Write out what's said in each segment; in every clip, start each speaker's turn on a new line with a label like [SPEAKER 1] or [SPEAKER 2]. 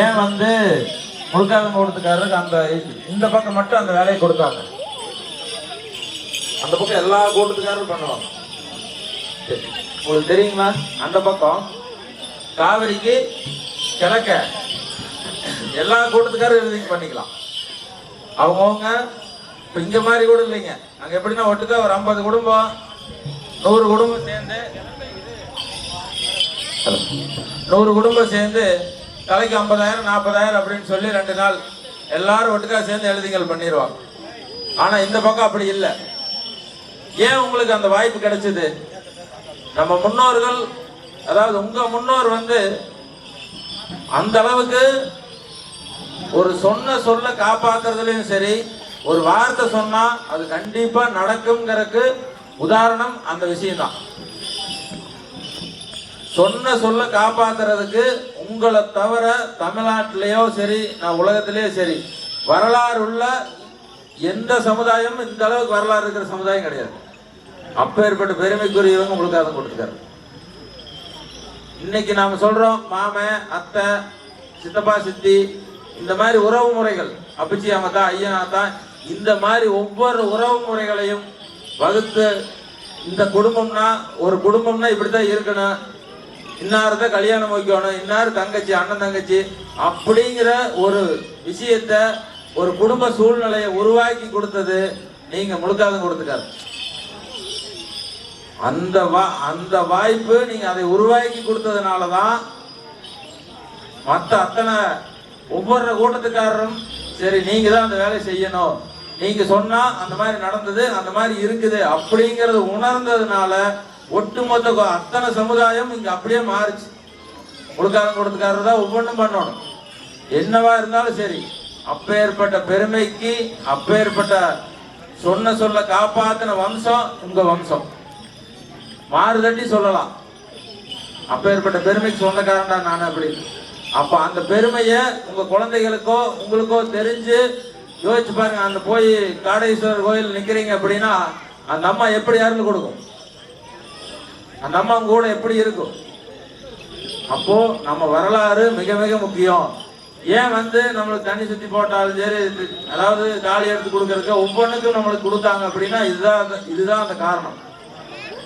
[SPEAKER 1] ஏன் முழுக்காதங்க கூட்டத்துக்காரருக்கு அந்த இந்த பக்கம் மட்டும் அந்த வேலையை கொடுத்தாங்க? அந்த பக்கம் எல்லா கூட்டத்துக்காரரும் பண்ணுவாங்க. உங்களுக்கு தெரியுங்களா? அந்த பக்கம் காவிரிக்கு கிழக்க எல்லா கூட்டத்துக்காரும் எழுதி பண்ணிக்கலாம். அவங்கவுங்க இப்ப இங்க மாதிரி கூட இல்லைங்க. அங்க எப்படின்னா ஒட்டுக்கா ஒரு 50 குடும்பம் 100 குடும்பம் சேர்ந்து 100 குடும்பம் சேர்ந்து தலைக்கு 50,000 40,000 அப்படின்னு சொல்லி 2 நாள் எல்லாரும் ஒட்டுக்கா சேர்ந்து எழுதிகள் பண்ணிடுவாங்க. ஆனா இந்த பக்கம் அப்படி இல்லை. ஏன் உங்களுக்கு அந்த வாய்ப்பு கிடைச்சது? நம்ம முன்னோர்கள், அதாவது உங்க முன்னோர் அந்த அளவுக்கு ஒரு சொல்ல காப்பாத்துறதுலயும் சரி, ஒரு வார்த்தை சொன்னா அது கண்டிப்பா நடக்கும்ங்கிறதுக்கு உதாரணம் அந்த விஷயம்தான். சொல்ல காப்பாத்துறதுக்கு உங்களை தவிர தமிழ்நாட்டிலேயோ சரி, நான் உலகத்திலேயோ சரி, வரலாறு உள்ள எந்த சமுதாயமும் இந்த அளவுக்கு வரலாறு இருக்கிற சமுதாயம் கிடையாது. அப்பேற்பட்ட பெருமைக்குரியவங்க உங்களுக்கு அதை கொடுத்துக்காரு. இன்னைக்கு நாம சொல்றோம் மாமன், அத்தை, சித்தப்பா, சித்தி, இந்த மாதிரி உறவு முறைகள், அப்பச்சி அம்மத்தா, ஐயா தான், இந்த மாதிரி ஒவ்வொரு உறவு முறைகளையும் வகுத்து, இந்த குடும்பம்னா ஒரு குடும்பம்னா இப்படித்தான் இருக்கணும், இன்னாரத கல்யாணம் வைக்கணும், இன்னாரு தங்கச்சி, அண்ணன் தங்கச்சி, அப்படிங்கிற ஒரு விஷயத்த, ஒரு குடும்ப சூழ்நிலையை உருவாக்கி கொடுத்தது நீங்க முழுக்காதங்க கொடுத்துக்காரு. அந்த வாய்ப்பு நீங்க அதை உருவாக்கி கொடுத்ததுனாலதான் மற்ற அத்தனை ஒவ்வொரு கூட்டத்துக்காரரும் சரி நீங்க தான் அந்த வேலை செய்யணும், நீங்க சொன்னா அந்த மாதிரி நடந்தது, அந்த மாதிரி இருக்குது அப்படிங்கறது உணர்ந்ததுனால ஒட்டுமொத்த அத்தனை சமுதாயம் இங்க அப்படியே மாறுச்சு. முழுக்காதங்க கூட்டத்துக்காரர் தான் ஒவ்வொன்றும் பண்ணணும். என்னவா இருந்தாலும் சரி, அப்பேற்பட்ட பெருமைக்கு, அப்பேற்பட்ட சொல்ல காப்பாத்தின வம்சம் உங்க வம்சம். மாறுதட்டி சொல்லலாம், அப்பேற்பட்ட பெருமைக்கு சொந்தக்காரன்டா நான் அப்படி. அப்ப அந்த பெருமையை உங்க குழந்தைகளுக்கோ உங்களுக்கோ தெரிஞ்சு யோசிச்சு பாருங்க. அந்த போய் காடேஸ்வரர் கோயில் நிக்கிறீங்க அப்படின்னா அந்த அம்மா எப்படி யாருன்னு கொடுக்கும்? அந்த அம்மா உங்க கூட எப்படி இருக்கும்? அப்போ நம்ம வரலாறு மிக மிக முக்கியம். ஏன் நம்மளுக்கு தண்ணி சுத்தி போட்டாலும் சரி, அதாவது காலி எடுத்து கொடுக்கறதுக்கு ஒவ்வொன்றுக்கும் நம்மளுக்கு கொடுத்தாங்க அப்படின்னா இதுதான் அந்த காரணம்.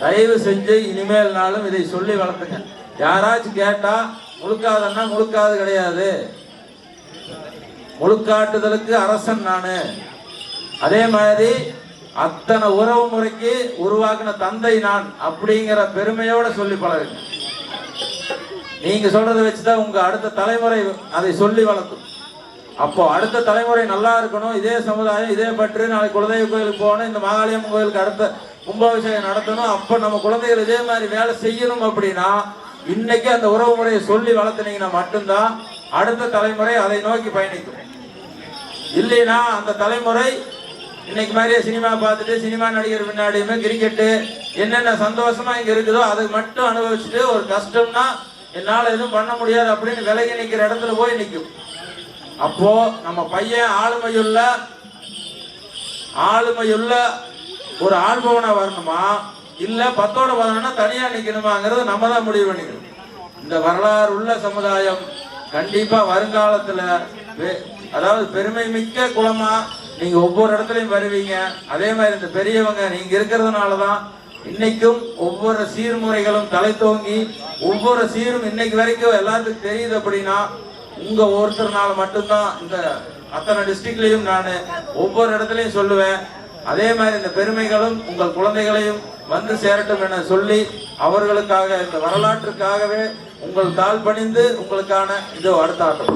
[SPEAKER 1] தயவு செஞ்சு இனிமேல்னாலும் இதை சொல்லி வளர்த்துங்க. யாராச்சும் கேட்டா முழுக்காதன்னா முழுக்காது கிடையாது, முழுக்காட்டுதலுக்கு அரசன் நானு. அதே மாதிரி அத்தனை உறவு முறைக்கு உருவாக்கின தந்தை நான் அப்படிங்கிற பெருமையோட சொல்லி பழகுங்க. நீங்க சொல்றதை வச்சுதான் உங்க அடுத்த தலைமுறை அதை சொல்லி வளர்க்கும். அப்போ அடுத்த தலைமுறை நல்லா இருக்கணும், இதே சமுதாயம், இதே பற்று, நாளைக்கு குலதெய்வ கோயிலுக்கு போகணும், இந்த மகாலயம் கோயிலுக்கு அடுத்த கும்பாபிஷேகம் நடத்தணும், அப்ப நம்ம குழந்தைகள் இதே மாதிரி வேலை செய்யணும் அப்படின்னா இன்னைக்கு அந்த உறவு முறையை சொல்லி வளர்த்துனீங்கன்னா மட்டும்தான் அடுத்த தலைமுறை அதை நோக்கி பயணிக்கும். இல்லைன்னா அந்த தலைமுறை இன்னைக்கு மாதிரியே சினிமா பார்த்துட்டு, சினிமா நடிகர் பின்னாடியுமே கிரிக்கெட்டு என்னென்ன சந்தோஷமா இங்க இருக்குதோ அதை மட்டும் அனுபவிச்சுட்டு, ஒரு கஷ்டம்னா என்னால எதுவும் பண்ண முடியாது அப்படின்னு விலகி நிக்கிற இடத்துல போய் நிற்கும். அப்போ நம்ம பையன் ஆளுமையுள்ள ஒரு ஆள்பவனா வரணுமா, இல்ல 10ஓட வரணும்னா தனியா நிக்கணுமாங்கிறது நம்ம தான் முடிவு பண்ணிக்கணும். இந்த வரலாறு உள்ள சமுதாயம் கண்டிப்பா வருங்காலத்துல, அதாவது பெருமை மிக்க குலமா நீங்க ஒவ்வொரு இடத்துலயும் வருவீங்க. அதே மாதிரி இந்த பெரியவங்க நீங்க இருக்கிறதுனாலதான் இன்னைக்கும் ஒவ்வொரு சீர்முறைகளும் தலை தோங்கி, ஒவ்வொரு சீரும் இன்னைக்கு வரைக்கும் எல்லாத்துக்கும் தெரியுது. அப்படின்னா உங்க ஒருத்தர்னால மட்டும்தான். இந்த அத்தனை டிஸ்ட்ரிக்ட்லயும் நான் ஒவ்வொரு இடத்துலயும் சொல்லுவேன். அதே மாதிரி இந்த பெருமைகளும் உங்கள் குழந்தைகளையும் சேரட்டும் என சொல்லி, அவர்களுக்காக, இந்த வரலாற்றுக்காகவே உங்கள் தாழ் பணிந்து உங்களுக்கான இதோ அடுத்த ஆட்டம்.